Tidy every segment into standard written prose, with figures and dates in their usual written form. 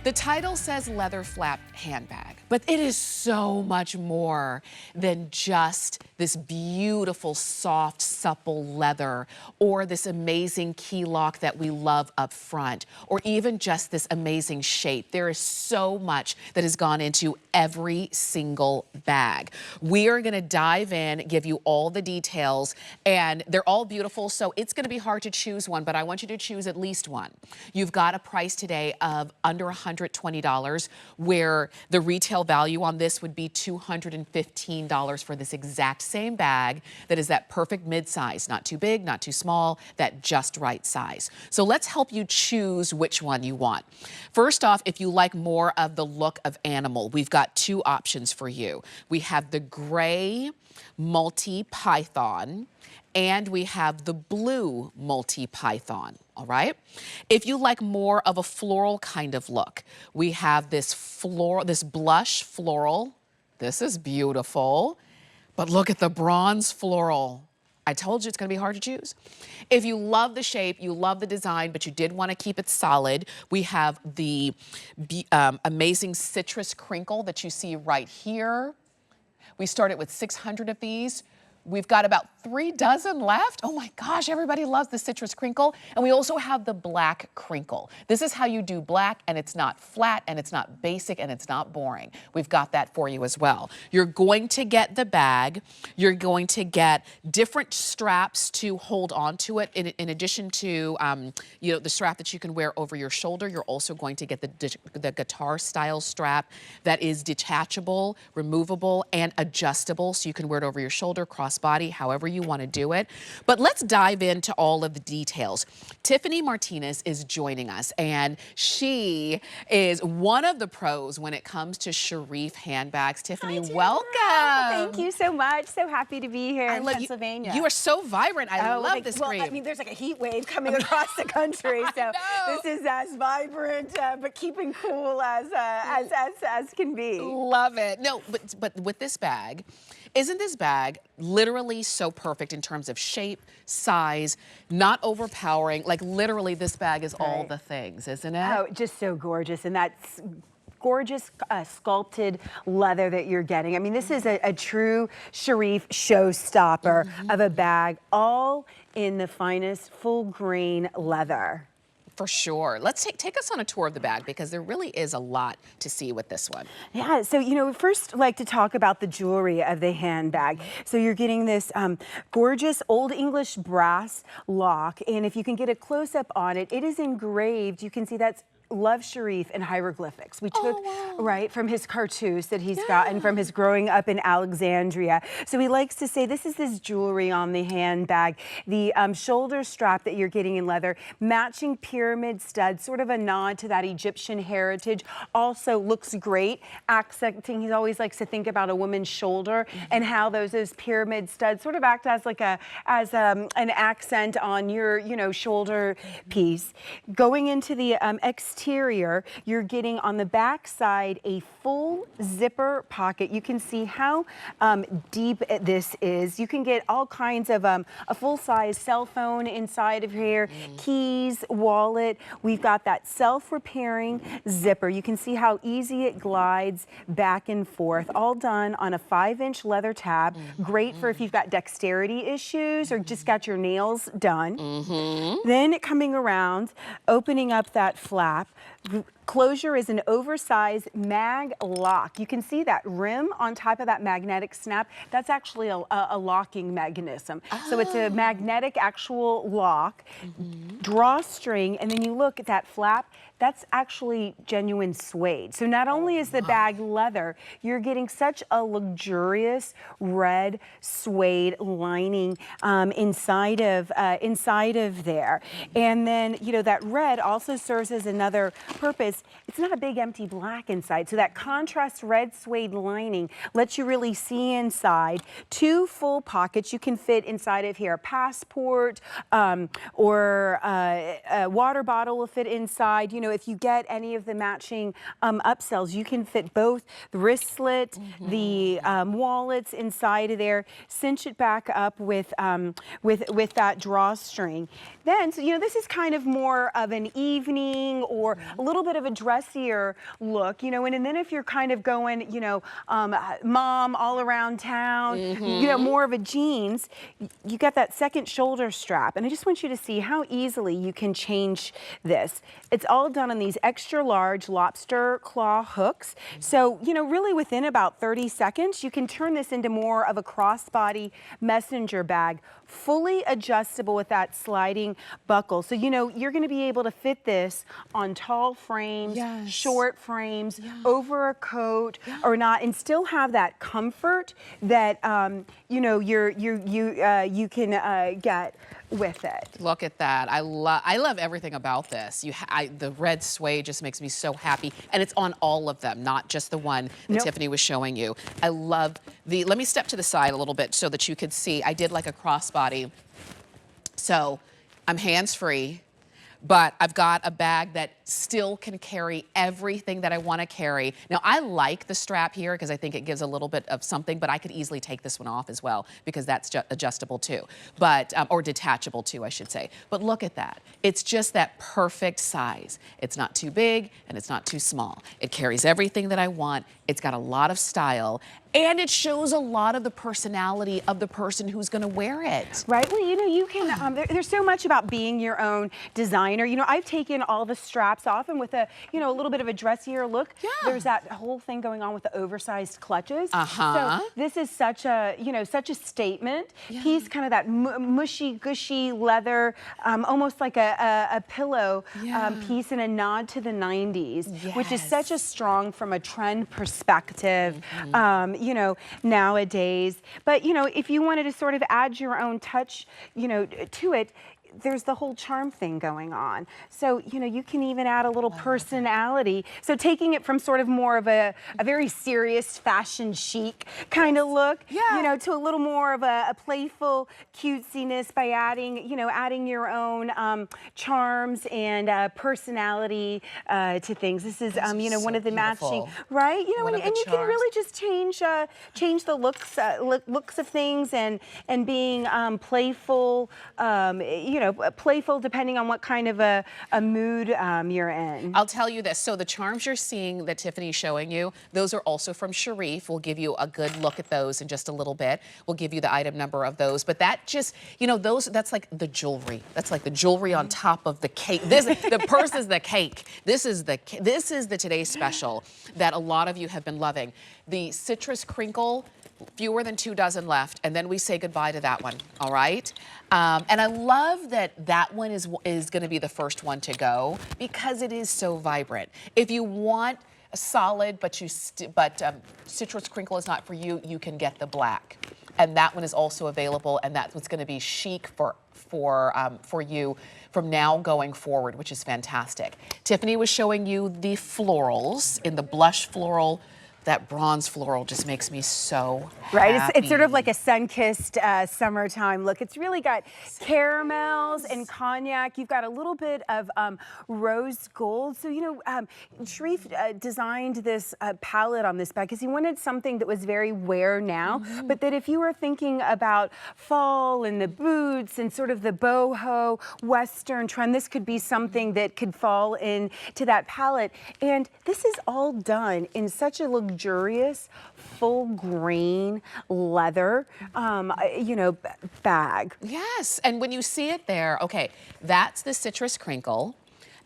The title says leather flap handbag, but it is so much more than just this beautiful, soft, supple leather, or this amazing key lock that we love up front, or even just this amazing shape. There is so much that has gone into every single bag. We are gonna dive in, give you all the details, and they're all beautiful, so it's gonna be hard to choose one, but I want you to choose at least one. You've got a price today of under $120, where the retail value on this would be $215 for this exact same bag that is that perfect mid-size, not too big, not too small, that just right size. So let's help you choose which one you want. First off, if you like more of the look of animal, we've got two options for you. We have the gray multi-python, and we have the blue multi-python, all right? If you like more of a floral kind of look, we have this blush floral. This is beautiful, but look at the bronze floral. I told you it's gonna be hard to choose. If you love the shape, you love the design, but you did wanna keep it solid, we have the amazing citrus crinkle that you see right here. We started with 600 of these. We've got about 3 dozen left. Oh my gosh, everybody loves the citrus crinkle. And we also have the black crinkle. This is how you do black, and it's not flat, and it's not basic, and it's not boring. We've got that for you as well. You're going to get the bag. You're going to get different straps to hold onto it. In addition to you know, the strap that you can wear over your shoulder, you're also going to get the guitar style strap that is detachable, removable, and adjustable, so you can wear it over your shoulder, cross body, however you want to do it. But let's dive into all of the details. Tiffany Martinez is joining us, and she is one of the pros when it comes to Sharif handbags. Tiffany, welcome. Thank you so much. So happy to be here in Pennsylvania. You are so vibrant. I love this green. I mean, there's like a heat wave coming across the country, so this is as vibrant but keeping cool as can be. Love it. No, but with this bag, isn't this bag literally so perfect in terms of shape, size, not overpowering? Like literally this bag is all the things, isn't it? Oh, just so gorgeous. And that's gorgeous sculpted leather that you're getting. I mean, this is a true Sharif showstopper of a bag, all in the finest full grain leather. For sure. Let's take us on a tour of the bag, because there really is a lot to see with this one. Yeah, so you know, we first like to talk about the jewelry of the handbag. So you're getting this gorgeous Old English brass lock, and if you can get a close-up on it, it is engraved. You can see that's Love Sharif in hieroglyphics. We took right from his cartouche that he's gotten from his growing up in Alexandria. So he likes to say this is his jewelry on the handbag. The shoulder strap that you're getting in leather, matching pyramid studs, sort of a nod to that Egyptian heritage. Also looks great, accenting. He always likes to think about a woman's shoulder and how those pyramid studs sort of act as like an accent on your shoulder piece. Going into the exterior, you're getting on the back side a full zipper pocket. You can see how deep this is. You can get all kinds of a full-size cell phone inside of here, keys, wallet. We've got that self-repairing zipper. You can see how easy it glides back and forth, all done on a 5-inch leather tab. Great for if you've got dexterity issues or just got your nails done. Then coming around, opening up that flap. Closure is an oversized mag lock. You can see that rim on top of that magnetic snap. That's actually a locking mechanism. So it's a magnetic actual lock, drawstring, and then you look at that flap, that's actually genuine suede. So not only is the bag leather, you're getting such a luxurious red suede lining inside of there. And then, you know, that red also serves as another purpose. It's not a big empty black inside. So that contrast red suede lining lets you really see inside. 2 full pockets. You can fit inside of here a passport or a water bottle will fit inside. You know, if you get any of the matching upsells, you can fit both the wristlet, the wallets inside of there. Cinch it back up with that drawstring. Then, so, you know, this is kind of more of an evening or a little bit of a dressier look, you know, and then if you're kind of going, you know, mom all around town, you know, more of a jeans, you got that second shoulder strap. And I just want you to see how easily you can change this. It's all done on these extra large lobster claw hooks. So, you know, really within about 30 seconds, you can turn this into more of a crossbody messenger bag, fully adjustable with that sliding buckle. So, you know, you're going to be able to fit this on tall frames, short frames, over a coat or not, and still have that comfort that, you know, you can get with it. Look at that. I love everything about this. The red suede just makes me so happy. And it's on all of them, not just the one that Tiffany was showing you. I love let me step to the side a little bit so that you could see. I did like a crossbody. So I'm hands-free, but I've got a bag that still can carry everything that I want to carry. Now, I like the strap here because I think it gives a little bit of something, but I could easily take this one off as well because that's adjustable too, but or detachable too, I should say. But look at that. It's just that perfect size. It's not too big and it's not too small. It carries everything that I want. It's got a lot of style. And it shows a lot of the personality of the person who's going to wear it. Right. Well, you know, you can, there's so much about being your own designer. You know, I've taken all the straps off and with a, you know, a little bit of a dressier look. There's that whole thing going on with the oversized clutches. So this is such a, you know, such a statement piece, kind of that mushy, gushy leather, almost like a pillow piece and a nod to the 90s, which is such a strong from a trend perspective. You know, nowadays. But, you know, if you wanted to sort of add your own touch, you know, to it, there's the whole charm thing going on. So, you know, you can even add a little personality. So taking it from sort of more of a very serious fashion chic kind of look, you know, to a little more of a playful cutesiness by adding, you know, adding your own charms and personality to things. This is, you know, one of the matching, right? You know, and you can really just change the looks of things and being playful, you know, playful depending on what kind of a mood you're in. I'll tell you this. So the charms you're seeing that Tiffany's showing you, those are also from Sharif. We'll give you a good look at those in just a little bit. We'll give you the item number of those. But that just, you know, that's like the jewelry. That's like the jewelry on top of the cake. The purse is the cake. This is the today's special that a lot of you have been loving. The citrus crinkle, fewer than 2 dozen left, and then we say goodbye to that one, all right? And I love that one is going to be the first one to go because it is so vibrant. If you want a solid, but citrus crinkle is not for you, you can get the black. And that one is also available, and that's what's going to be chic for you from now going forward, which is fantastic. Tiffany was showing you the florals in the blush floral. That bronze floral just makes me so happy. It's sort of like a sun-kissed summertime look. It's really got caramels and cognac. You've got a little bit of rose gold. So, you know, Sharif designed this palette on this bag because he wanted something that was very wear now, but that if you were thinking about fall and the boots and sort of the boho Western trend, this could be something that could fall into that palette. And this is all done in such a luxurious, full grain leather, you know, bag. Yes, and when you see it there, okay, that's the citrus crinkle,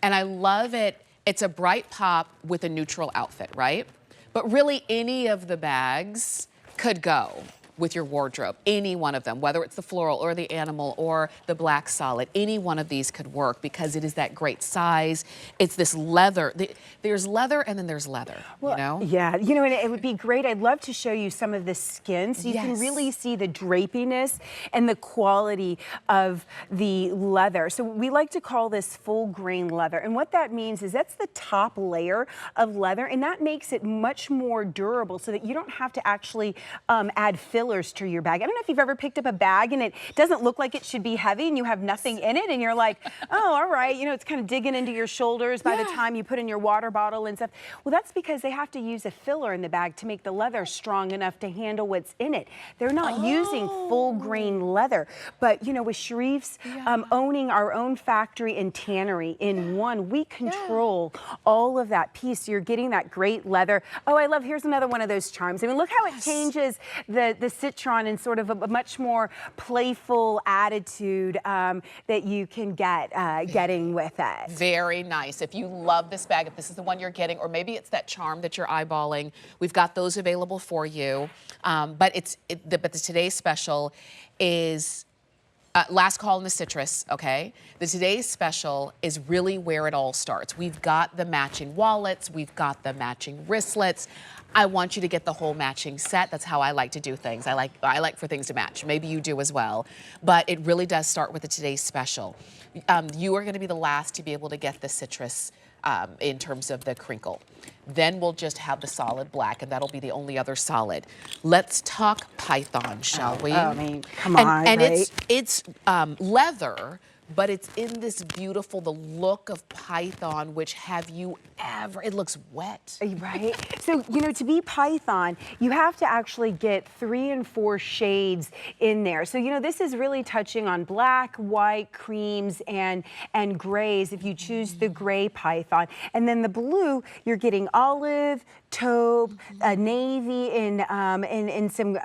and I love it. It's a bright pop with a neutral outfit, right? But really, any of the bags could go with your wardrobe, any one of them, whether it's the floral or the animal or the black solid, any one of these could work because it is that great size. It's this leather. There's leather and then there's leather, you know? Yeah, you know, and it would be great. I'd love to show you some of the skin so you can really see the drapiness and the quality of the leather. So we like to call this full grain leather. And what that means is that's the top layer of leather, and that makes it much more durable so that you don't have to actually add fillers colors to your bag. I don't know if you've ever picked up a bag and it doesn't look like it should be heavy and you have nothing in it and you're like, oh, all right, you know, it's kind of digging into your shoulders by the time you put in your water bottle and stuff. Well, that's because they have to use a filler in the bag to make the leather strong enough to handle what's in it. They're not using full grain leather. But, you know, with Sharif's owning our own factory and tannery in one, we control all of that piece. So you're getting that great leather. Oh, I love, here's another one of those charms. I mean, look how it changes the citron in sort of a much more playful attitude that you can get getting with it. Very nice. If you love this bag, if this is the one you're getting, or maybe it's that charm that you're eyeballing, we've got those available for you. But but today's special is last call in the citrus, okay? The today's special is really where it all starts. We've got the matching wallets, we've got the matching wristlets. I want you to get the whole matching set. That's how I like to do things. I like for things to match. Maybe you do as well. But it really does start with the today's special. You are going to be the last to be able to get the citrus in terms of the crinkle. Then we'll just have the solid black, and that'll be the only other solid. Let's talk python, shall we? I mean, come on, and right? it's leather, but it's in this beautiful, the look of python, which have you ever, it looks wet. Right? So, you know, to be python, you have to actually get 3 and 4 shades in there. So, you know, this is really touching on black, white, creams, and grays if you choose the gray python. And then the blue, you're getting olive, taupe, navy, and some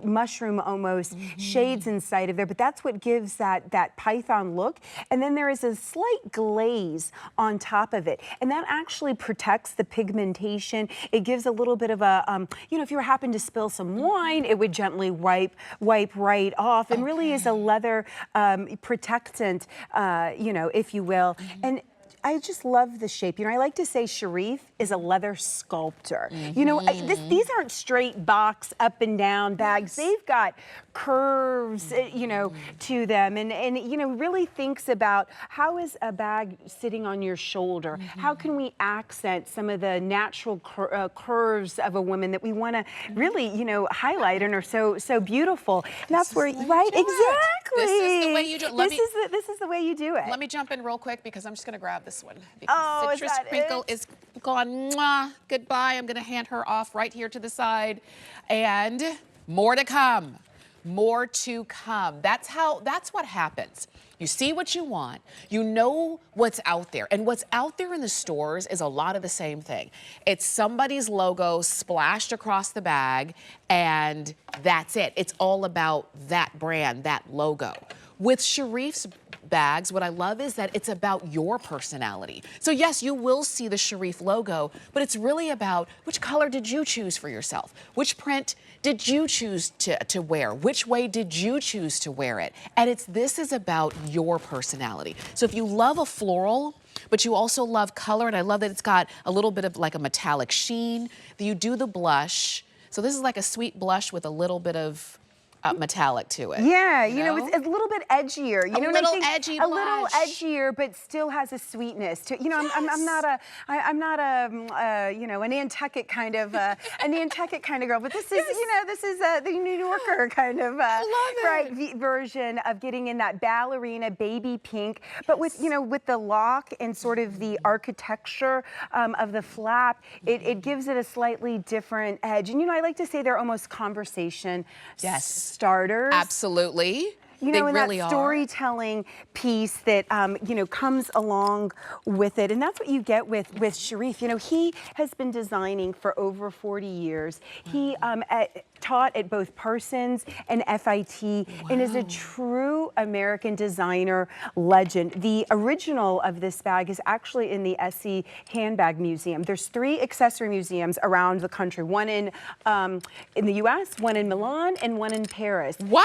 mushroom almost shades inside of there. But that's what gives that python look. And then there is a slight glaze on top of it. And that actually protects the pigmentation. It gives a little bit of a, you know, if you happen to spill some wine, it would gently wipe right off, and really is a leather protectant, you know, if you will. And I just love the shape. You know, I like to say Sharif is a leather sculptor. You know, these aren't straight box up and down bags. They've got curves, you know, to them, and you know, really thinks about how is a bag sitting on your shoulder? How can we accent some of the natural curves of a woman that we want to really, you know, highlight and are so beautiful? And that's where, right? Exactly. This is the way you do it. This is the way you do it. Let me jump in real quick because I'm just going to grab this one. Because citrus is that crinkle is gone. Mwah, goodbye. I'm going to hand her off right here to the side. And more to come. More to come. That's what happens. You see what you want. You know what's out there. And what's out there in the stores is a lot of the same thing. It's somebody's logo splashed across the bag, and that's it. It's all about that brand, that logo. With Sharif's bags, what I love is that it's about your personality. So yes, you will see the Sharif logo, but it's really about which color did you choose for yourself? Which print did you choose to wear? Which way did you choose to wear it? And this is about your personality. So if you love a floral, but you also love color, and I love that it's got a little bit of like a metallic sheen, that you do the blush. So this is like a sweet blush with a little bit of metallic to it. Yeah, you know, it's a little bit edgier. You know, a little edgy a blush. little edgier, but still has a sweetness to. You know, I'm not a you know, a Nantucket kind of girl, but this is you know, this is the New Yorker kind of version of getting in that ballerina baby pink, but with, you know, with the lock and sort of the architecture of the flap, it gives it a slightly different edge. And you know, I like to say they're almost conversation starters. Absolutely. You know, they and really that storytelling piece that, you know, comes along with it. And that's what you get with Sharif. You know, he has been designing for over 40 years. He taught at both Parsons and FIT and is a true American designer legend. The original of this bag is actually in the Essie Handbag Museum. There's 3 accessory museums around the country, one in the US, one in Milan, and one in Paris. Wow.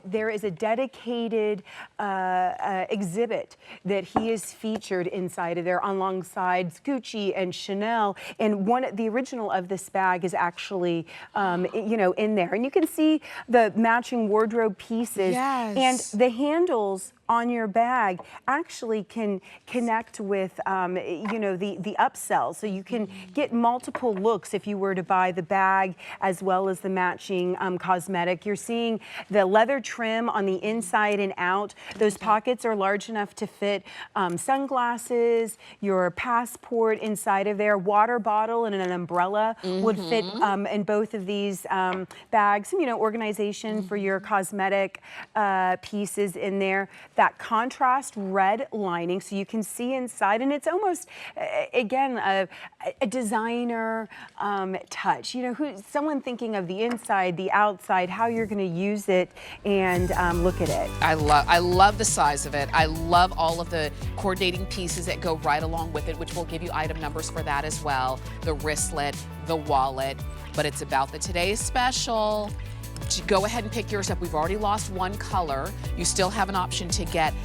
And there is a dedicated exhibit that he is featured inside of there alongside Gucci and Chanel. And the original of this bag is actually, you know, in there. And you can see the matching wardrobe pieces. Yes. And the handles on your bag actually can connect with, you know, the upsell. So you can get multiple looks if you were to buy the bag as well as the matching cosmetic. You're seeing the leather trim on the inside and out. Those pockets are large enough to fit sunglasses, your passport inside of there, water bottle and an umbrella would fit in both of these bags. You know, organization for your cosmetic pieces in there. That contrast red lining so you can see inside, and it's almost, again, a designer touch. You know, someone thinking of the inside, the outside, how you're going to use it, and look at it. I love the size of it. I love all of the coordinating pieces that go right along with it, which we'll give you item numbers for that as well. The wristlet, the wallet, but it's about the today's special. Go ahead and pick yours up. We've already lost one color. You still have an option to get